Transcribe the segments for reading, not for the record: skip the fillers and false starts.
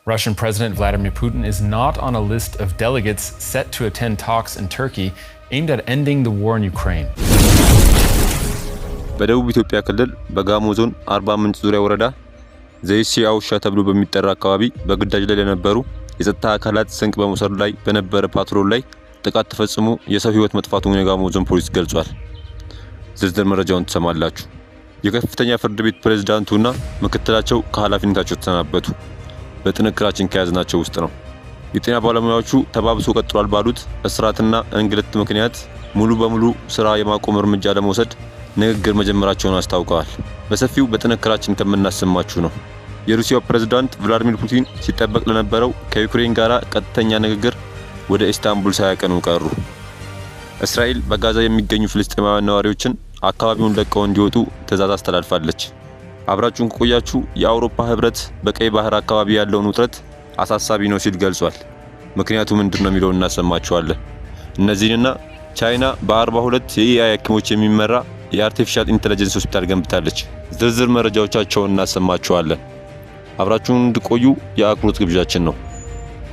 Russian President Vladimir Putin is not on a list of delegates set to attend talks in Turkey aimed at ending the war in Ukraine. በደቡብ ኢትዮጵያ ክልል በጋሞ ዞን አርባ ምንጭ ዙሪያ ወረዳ ዘይሲ አውሻ ተብሎ በሚጠራ አካባቢ በግዳጅ ላይ ለነበሩ የጸጥታ አካላት ስንቅ በመውሰድ ላይ በነበረ ፓትሮል ላይ ጥቃት ተፈጽሞ የሰው ሕይወት መጥፋቱን የጋሞ ዞን ፖሊስ ገልጿል። ዝርዝር መረጃውን ተሰማላችሁ። የከፍተኛ ፍርድ ቤት ፕሬዝዳንቱና ምክትላቸው ከኃላፊነታቸው ተሰናበቱ። በጥንክራችን ከያዝናቸው ውስጥ ነው። የጤና ባለሙያዎቹ ተባብሶ ቀጥሏል ባሉት እስራትና እንግልት ምክንያት ሙሉ በሙሉ ስራ የማቆም እርምጃ ለመውሰድ ንግግር መጀመራቸውን አስታውቀዋል። በሰፊው በጥንክራችን ከምናሰማችሁ ነው። የሩሲያው ፕሬዝዳንት ቭላዲሚር ፑቲን ሲጠበቅ ለነበረው ከዩክሬን ጋር ቀጥተኛ ንግግር ወደ ኢስታንቡል ሳያቀኑ ቀሩ። እስራኤል በጋዛ የሚገኙ ፍልስጤማውያን ነዋሪዎችን አካባቢውን ለቀው እንዲወጡ ትዕዛዝ አስተላልፋለች። አብራችሁን ከቆያችሁ የአውሮፓ ህብረት በቀይ ባህር አካባቢ ያለውን ውጥረት አሳሳቢ ነው ሲል ገልጿል። ምክንያቱ ምንድነው የሚለውን እናሰማችኋለን። እነዚህንና ቻይና በ42 የኤአይ ሐኪሞች የሚመራ የአርቲፊሻል ኢንተለጀንስ ሆስፒታል ገንብታለች። ዝርዝር መረጃዎቻቸውን እናሰማችኋለን። አብራችሁን እንድትቆዩ የአክብሮት ግብዣችን ነው።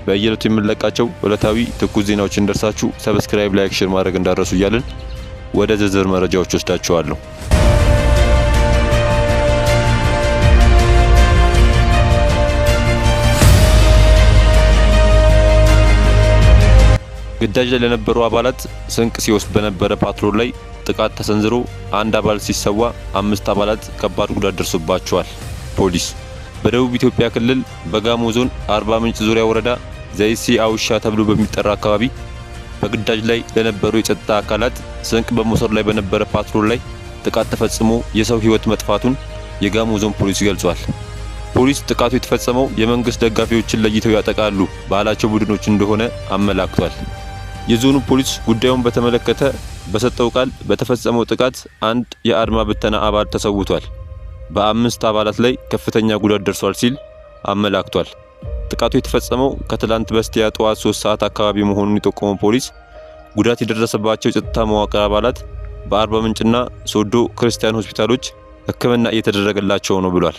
በየዕለቱ የምንለቃቸው ዕለታዊ ትኩስ ዜናዎች እንደርሳችሁ ሰብስክራይብ፣ ላይክ፣ ሼር ማድረግ እንዳትረሱ እያልን ወደ ዝርዝር መረጃዎች ወስዳችኋለሁ። ግዳጅ ላይ ለነበሩ አባላት ስንቅ ሲወስድ በነበረ ፓትሮል ላይ ጥቃት ተሰንዝሮ አንድ አባል ሲሰዋ 5 አባላት ከባድ ጉዳት ደርሶባቸዋል። ፖሊስ በደቡብ ኢትዮጵያ ክልል በጋሞ ዞን አርባ ምንጭ ዙሪያ ወረዳ ዘይሲ አውሻ ተብሎ በሚጠራ አካባቢ በግዳጅ ላይ ለነበሩ የጸጥታ አካላት ስንቅ በመውሰድ ላይ በነበረ ፓትሮል ላይ ጥቃት ተፈጽሞ የሰው ሕይወት መጥፋቱን የጋሞ ዞን ፖሊስ ገልጿል። ፖሊስ ጥቃቱ የተፈጸመው የመንግስት ደጋፊዎችን ለይተው ያጠቃሉ ባላቸው ቡድኖች እንደሆነ አመላክቷል። የዞኑ ፖሊስ ጉዳዩን በተመለከተ በሰጠው ቃል በተፈጸመው ጥቃት አንድ የአድማ ብተና አባል ተሰውቷል፣ በ5 አባላት ላይ ከፍተኛ ጉዳት ደርሷል ሲል አመላክቷል። ጥቃቱ የተፈጸመው ከትላንት በስቲያ ጠዋት 3 ሰዓት አካባቢ መሆኑን የጠቆመው ፖሊስ ጉዳት የደረሰባቸው የጸጥታ መዋቅር አባላት በአርባ ምንጭና ሶዶ ክርስቲያን ሆስፒታሎች ሕክምና እየተደረገላቸው ነው ብሏል።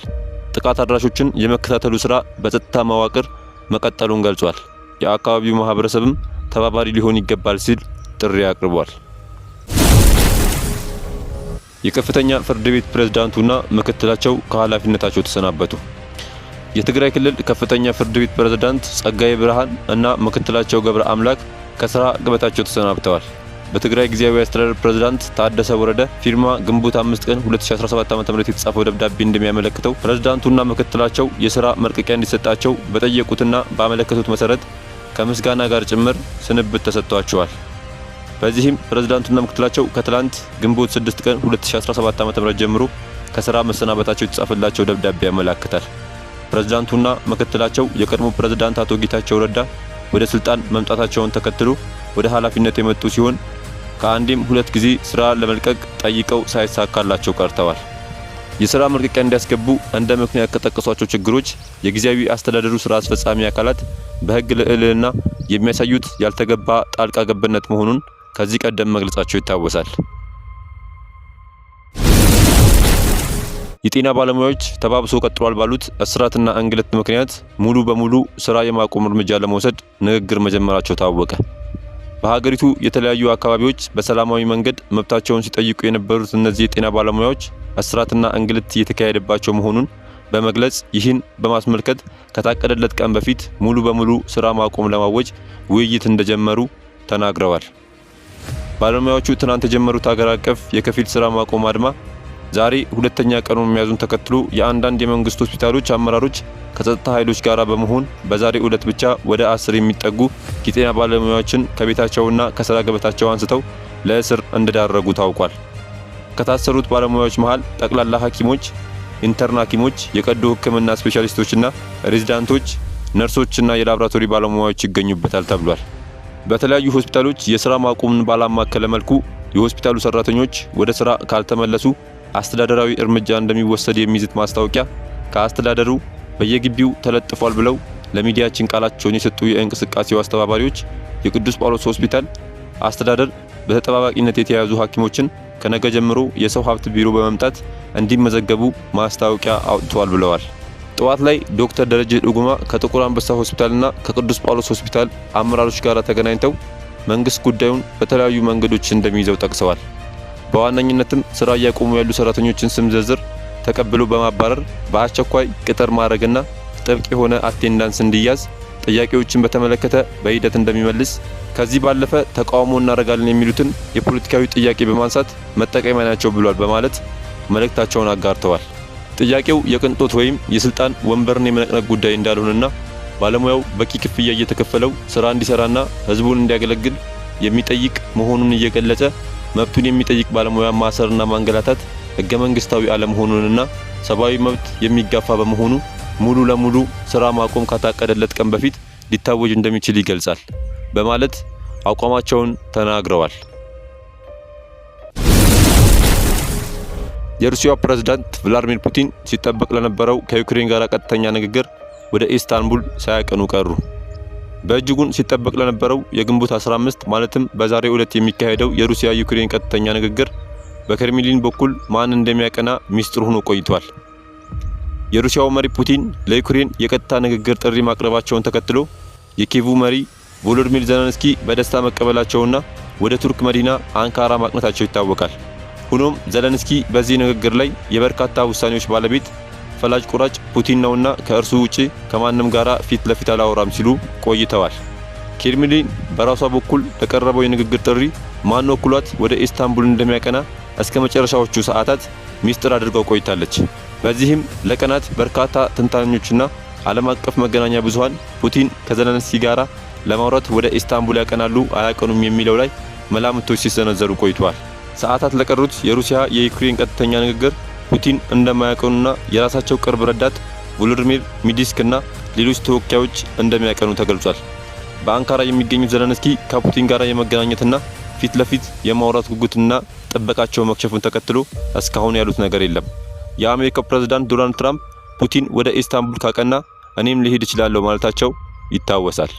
ጥቃት አድራሾችን የመከታተሉ ስራ በጸጥታ መዋቅር መቀጠሉን ገልጿል። የአካባቢው ማህበረሰብም ተባባሪ ሊሆን ይገባል ሲል ጥሪ አቅርቧል። የከፍተኛ ፍርድ ቤት ፕሬዝዳንቱና ምክትላቸው ከኃላፊነታቸው ተሰናበቱ። የትግራይ ክልል ከፍተኛ ፍርድ ቤት ፕሬዝዳንት ጸጋዬ ብርሃን እና ምክትላቸው ገብረ አምላክ ከስራ ገበታቸው ተሰናብተዋል። በትግራይ ጊዜያዊ አስተዳደር ፕሬዝዳንት ታደሰ ወረደ ፊርማ ግንቦት 5 ቀን 2017 ዓ.ም የተጻፈው ደብዳቤ እንደሚያመለክተው ፕሬዝዳንቱና ምክትላቸው የሥራ መልቀቂያ እንዲሰጣቸው በጠየቁትና ባመለከቱት መሰረት ከምስጋና ጋር ጭምር ስንብት ተሰጥቷቸዋል። በዚህም ፕሬዝዳንቱና ምክትላቸው ከትላንት ግንቦት 6 ቀን 2017 ዓ.ም ጀምሮ ከሥራ መሰናበታቸው የተጻፈላቸው ደብዳቤ ያመለክታል። ፕሬዝዳንቱና ምክትላቸው የቀድሞ ፕሬዝዳንት አቶ ጌታቸው ረዳ ወደ ስልጣን መምጣታቸውን ተከትሎ ወደ ኃላፊነት የመጡ ሲሆን ከአንዴም 2 ጊዜ ስራ ለመልቀቅ ጠይቀው ሳይሳካላቸው ቀርተዋል። የሥራ መልቀቂያ እንዲያስገቡ እንደ ምክንያት ከጠቀሷቸው ችግሮች የጊዜያዊ አስተዳደሩ ስራ አስፈጻሚ አካላት በሕግ ልዕልና የሚያሳዩት ያልተገባ ጣልቃ ገብነት መሆኑን ከዚህ ቀደም መግለጻቸው ይታወሳል። የጤና ባለሙያዎች ተባብሶ ቀጥሏል ባሉት እስራትና እንግልት ምክንያት ሙሉ በሙሉ ስራ የማቆም እርምጃ ለመውሰድ ንግግር መጀመራቸው ታወቀ። በሀገሪቱ የተለያዩ አካባቢዎች በሰላማዊ መንገድ መብታቸውን ሲጠይቁ የነበሩት እነዚህ የጤና ባለሙያዎች እስራትና እንግልት እየተካሄደባቸው መሆኑን በመግለጽ ይህን በማስመልከት ከታቀደለት ቀን በፊት ሙሉ በሙሉ ስራ ማቆም ለማወጅ ውይይት እንደጀመሩ ተናግረዋል። ባለሙያዎቹ ትናንት የጀመሩት ሀገር አቀፍ የከፊል ስራ ማቆም አድማ ዛሬ ሁለተኛ ቀኑን መያዙን ተከትሎ የአንዳንድ የመንግስት ሆስፒታሎች አመራሮች ከጸጥታ ኃይሎች ጋር በመሆን በዛሬ ዕለት ብቻ ወደ 10 የሚጠጉ የጤና ባለሙያዎችን ከቤታቸውና ከስራ ገበታቸው አንስተው ለእስር እንደዳረጉ ታውቋል። ከታሰሩት ባለሙያዎች መሃል ጠቅላላ ሐኪሞች፣ ኢንተርን ሐኪሞች፣ የቀዶ ሕክምና ስፔሻሊስቶችና ሬዚዳንቶች፣ ነርሶችና የላብራቶሪ ባለሙያዎች ይገኙበታል ተብሏል። በተለያዩ ሆስፒታሎች የሥራ ማቆምን ባላማከለ መልኩ የሆስፒታሉ ሰራተኞች ወደ ስራ ካልተመለሱ አስተዳደራዊ እርምጃ እንደሚወሰድ የሚይዝት ማስታወቂያ ከአስተዳደሩ በየግቢው ተለጥፏል ብለው ለሚዲያችን ቃላቸውን የሰጡ የእንቅስቃሴው አስተባባሪዎች የቅዱስ ጳውሎስ ሆስፒታል አስተዳደር በተጠባባቂነት የተያዙ ሐኪሞችን ከነገ ጀምሮ የሰው ሀብት ቢሮ በመምጣት እንዲመዘገቡ ማስታወቂያ አውጥቷል ብለዋል። ጠዋት ላይ ዶክተር ደረጀ ዱጉማ ከጥቁር አንበሳ ሆስፒታልና ከቅዱስ ጳውሎስ ሆስፒታል አመራሮች ጋር ተገናኝተው መንግስት ጉዳዩን በተለያዩ መንገዶች እንደሚይዘው ጠቅሰዋል። በዋነኝነትም ስራ እያቆሙ ያሉ ሰራተኞችን ስም ዝርዝር ተቀብሎ በማባረር በአስቸኳይ ቅጥር ማድረግና ጥብቅ የሆነ አቴንዳንስ እንዲያዝ ጥያቄዎችን በተመለከተ በሂደት እንደሚመልስ ከዚህ ባለፈ ተቃውሞ እናደርጋለን የሚሉትን የፖለቲካዊ ጥያቄ በማንሳት መጠቀሚያ ናቸው ብሏል በማለት መልእክታቸውን አጋርተዋል። ጥያቄው የቅንጦት ወይም የስልጣን ወንበርን የመነቅነቅ ጉዳይ እንዳልሆነና ባለሙያው በቂ ክፍያ እየተከፈለው ስራ እንዲሰራና ህዝቡን እንዲያገለግል የሚጠይቅ መሆኑን እየገለጸ መብቱን የሚጠይቅ ባለሙያ ማሰርና ማንገላታት ህገ መንግስታዊ አለመሆኑንና ሰብአዊ መብት የሚጋፋ በመሆኑ ሙሉ ለሙሉ ስራ ማቆም ከታቀደለት ቀን በፊት ሊታወጅ እንደሚችል ይገልጻል በማለት አቋማቸውን ተናግረዋል። የሩሲያው ፕሬዝዳንት ቭላድሚር ፑቲን ሲጠበቅ ለነበረው ከዩክሬን ጋር ቀጥተኛ ንግግር ወደ ኢስታንቡል ሳያቀኑ ቀሩ። በእጅጉን ሲጠበቅ ለነበረው የግንቦት 15 ማለትም በዛሬው ዕለት የሚካሄደው የሩሲያ ዩክሬን ቀጥተኛ ንግግር በክሬምሊን በኩል ማን እንደሚያቀና ሚስጥር ሆኖ ቆይቷል። የሩሲያው መሪ ፑቲን ለዩክሬን የቀጥታ ንግግር ጥሪ ማቅረባቸውን ተከትሎ የኪየቭ መሪ ቮሎዲሚር ዜሌንስኪ በደስታ መቀበላቸውና ወደ ቱርክ መዲና አንካራ ማቅናታቸው ይታወቃል። ሆኖም ዜሌንስኪ በዚህ ንግግር ላይ የበርካታ ውሳኔዎች ባለቤት ፈላጭ ቆራጭ ፑቲን ነውና ከእርሱ ውጪ ከማንም ጋራ ፊት ለፊት አላወራም ሲሉ ቆይተዋል። ክሬምሊን በራሷ በኩል ለቀረበው የንግግር ጥሪ ማን ወክሏት ወደ ኢስታንቡል እንደሚያቀና እስከ መጨረሻዎቹ ሰዓታት ሚስጥር አድርገው ቆይታለች። በዚህም ለቀናት በርካታ ተንታኞችና ዓለም አቀፍ መገናኛ ብዙሃን ፑቲን ከዜሌንስኪ ጋራ ለማውራት ወደ ኢስታንቡል ያቀናሉ አያቀኑም የሚለው ላይ መላምቶች ሲሰነዘሩ ቆይተዋል። ሰዓታት ለቀሩት የሩሲያ የዩክሬን ቀጥተኛ ንግግር ፑቲን እንደማያቀኑና የራሳቸው ቅርብ ረዳት ቮሎዲሚር ሚዲስክና ሌሎች ተወካዮች እንደሚያቀኑ ተገልጿል። በአንካራ የሚገኙት ዜሌንስኪ ከፑቲን ጋር የመገናኘትና ፊት ለፊት የማውራት ጉጉትና ጥበቃቸው መክሸፉን ተከትሎ እስካሁን ያሉት ነገር የለም። የአሜሪካው ፕሬዝዳንት ዶናልድ ትራምፕ ፑቲን ወደ ኢስታንቡል ካቀና እኔም ልሄድ እችላለሁ ማለታቸው ይታወሳል።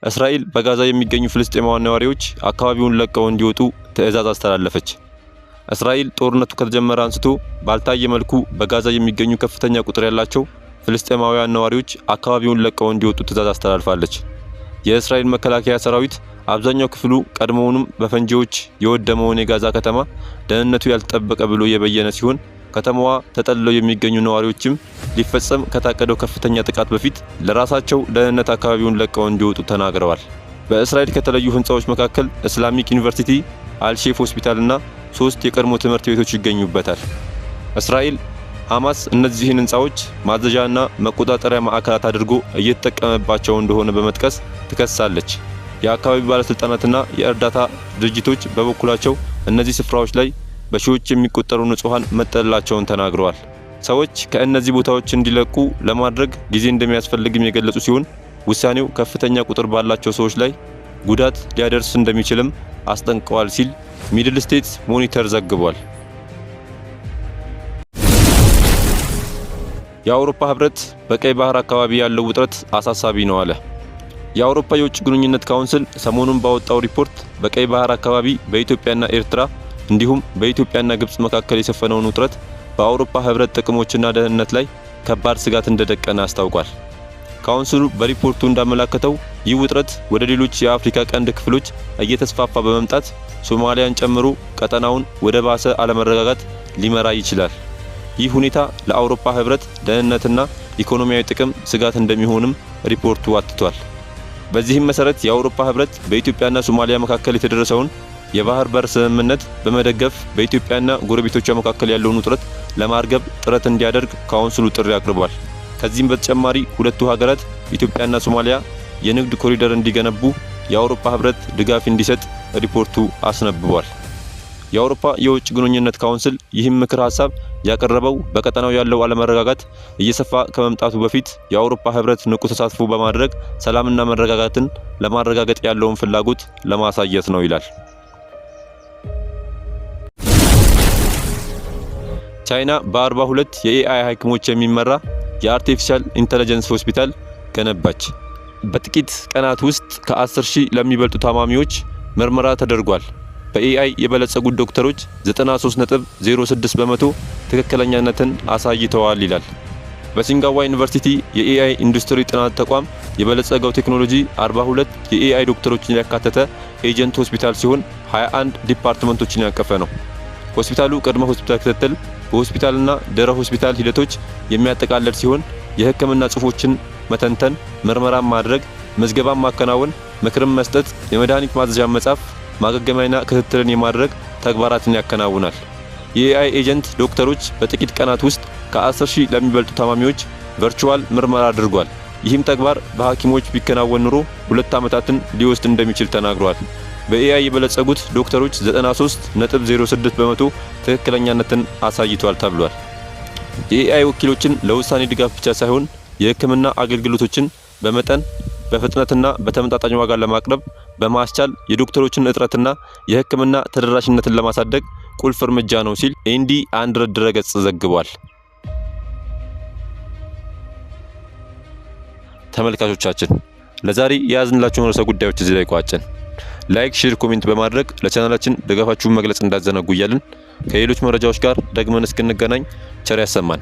እስራኤል በጋዛ የሚገኙ ፍልስጤማውያን ነዋሪዎች አካባቢውን ለቀው እንዲወጡ ትዕዛዝ አስተላለፈች። እስራኤል ጦርነቱ ከተጀመረ አንስቶ ባልታየ መልኩ በጋዛ የሚገኙ ከፍተኛ ቁጥር ያላቸው ፍልስጤማውያን ነዋሪዎች አካባቢውን ለቀው እንዲወጡ ትዕዛዝ አስተላልፋለች። የእስራኤል መከላከያ ሰራዊት አብዛኛው ክፍሉ ቀድሞውንም በፈንጂዎች የወደመውን የጋዛ ከተማ ደህንነቱ ያልተጠበቀ ብሎ የበየነ ሲሆን ከተማዋ ተጠልለው የሚገኙ ነዋሪዎችም ሊፈጸም ከታቀደው ከፍተኛ ጥቃት በፊት ለራሳቸው ደህንነት አካባቢውን ለቀው እንዲወጡ ተናግረዋል። በእስራኤል ከተለዩ ህንጻዎች መካከል እስላሚክ ዩኒቨርሲቲ፣ አልሼፍ ሆስፒታልና 3 የቀድሞ ትምህርት ቤቶች ይገኙበታል። እስራኤል ሐማስ እነዚህን ህንጻዎች ማዘዣና መቆጣጠሪያ ማዕከላት አድርጎ እየተጠቀመባቸው እንደሆነ በመጥቀስ ትከሳለች። የአካባቢው ባለስልጣናትና የእርዳታ ድርጅቶች በበኩላቸው እነዚህ ስፍራዎች ላይ በሺዎች የሚቆጠሩ ንጹሃን መጠለላቸውን ተናግረዋል። ሰዎች ከእነዚህ ቦታዎች እንዲለቁ ለማድረግ ጊዜ እንደሚያስፈልግም የገለጹ ሲሆን ውሳኔው ከፍተኛ ቁጥር ባላቸው ሰዎች ላይ ጉዳት ሊያደርስ እንደሚችልም አስጠንቅቀዋል ሲል ሚድል ስቴትስ ሞኒተር ዘግቧል። የአውሮፓ ህብረት በቀይ ባህር አካባቢ ያለው ውጥረት አሳሳቢ ነው አለ። የአውሮፓ የውጭ ግንኙነት ካውንስል ሰሞኑን ባወጣው ሪፖርት በቀይ ባህር አካባቢ በኢትዮጵያና ኤርትራ እንዲሁም በኢትዮጵያና ግብጽ መካከል የሰፈነውን ውጥረት በአውሮፓ ህብረት ጥቅሞችና ደህንነት ላይ ከባድ ስጋት እንደደቀነ አስታውቋል። ካውንስሉ በሪፖርቱ እንዳመለከተው ይህ ውጥረት ወደ ሌሎች የአፍሪካ ቀንድ ክፍሎች እየተስፋፋ በመምጣት ሶማሊያን ጨምሮ ቀጠናውን ወደ ባሰ አለመረጋጋት ሊመራ ይችላል። ይህ ሁኔታ ለአውሮፓ ህብረት ደህንነትና ኢኮኖሚያዊ ጥቅም ስጋት እንደሚሆንም ሪፖርቱ አትቷል። በዚህም መሰረት የአውሮፓ ህብረት በኢትዮጵያና ሶማሊያ መካከል የተደረሰውን የባህር በር ስምምነት በመደገፍ በኢትዮጵያና ጎረቤቶቿ መካከል ያለውን ውጥረት ለማርገብ ጥረት እንዲያደርግ ካውንስሉ ጥሪ አቅርቧል። ከዚህም በተጨማሪ ሁለቱ ሀገራት ኢትዮጵያና ሶማሊያ የንግድ ኮሪደር እንዲገነቡ የአውሮፓ ህብረት ድጋፍ እንዲሰጥ ሪፖርቱ አስነብቧል። የአውሮፓ የውጭ ግንኙነት ካውንስል ይህም ምክር ሐሳብ ያቀረበው በቀጠናው ያለው አለመረጋጋት እየሰፋ ከመምጣቱ በፊት የአውሮፓ ህብረት ንቁ ተሳትፎ በማድረግ ሰላምና መረጋጋትን ለማረጋገጥ ያለውን ፍላጎት ለማሳየት ነው ይላል። ቻይና በ42 የኤአይ ሐኪሞች የሚመራ የአርቲፊሻል ኢንተለጀንስ ሆስፒታል ገነባች። በጥቂት ቀናት ውስጥ ከ10,000 ለሚበልጡ ታማሚዎች ምርመራ ተደርጓል። በኤአይ የበለጸጉት ዶክተሮች 93.06% ትክክለኛነትን አሳይተዋል ይላል። በሲንጋዋ ዩኒቨርሲቲ የኤአይ ኢንዱስትሪ ጥናት ተቋም የበለጸገው ቴክኖሎጂ 42 የኤአይ ዶክተሮችን ያካተተ ኤጀንት ሆስፒታል ሲሆን 21 ዲፓርትመንቶችን ያቀፈ ነው። ሆስፒታሉ ቅድመ ሆስፒታል ክትትል፣ በሆስፒታልና ድህረ ሆስፒታል ሂደቶች የሚያጠቃልል ሲሆን የሕክምና ጽሑፎችን መተንተን፣ ምርመራ ማድረግ፣ ምዝገባን ማከናወን፣ ምክርን መስጠት፣ የመድኃኒት ማዘዣ መጻፍ፣ ማገገሚያና ክትትልን የማድረግ ተግባራትን ያከናውናል። የኤአይ ኤጀንት ዶክተሮች በጥቂት ቀናት ውስጥ ከ10,000 ለሚበልጡ ታማሚዎች ቨርቹዋል ምርመራ አድርጓል። ይህም ተግባር በሐኪሞች ቢከናወን ኑሮ 2 ዓመታትን ሊወስድ እንደሚችል ተናግሯል። በኤአይ የበለጸጉት ዶክተሮች 93.06% ትክክለኛነትን አሳይቷል ተብሏል። የኤአይ ወኪሎችን ለውሳኔ ድጋፍ ብቻ ሳይሆን የሕክምና አገልግሎቶችን በመጠን በፍጥነትና በተመጣጣኝ ዋጋ ለማቅረብ በማስቻል የዶክተሮችን እጥረትና የሕክምና ተደራሽነትን ለማሳደግ ቁልፍ እርምጃ ነው ሲል ኢንዲ100 ድረገጽ ዘግቧል። ተመልካቾቻችን ለዛሬ የያዝንላችሁን ርዕሰ ጉዳዮች እዚህ ላይ ቋጨን። ላይክ፣ ሼር፣ ኮሜንት በማድረግ ለቻናላችን ድጋፋችሁን መግለጽ እንዳዘነጉ እያልን ከሌሎች መረጃዎች ጋር ደግመን እስክንገናኝ ቸር ያሰማን።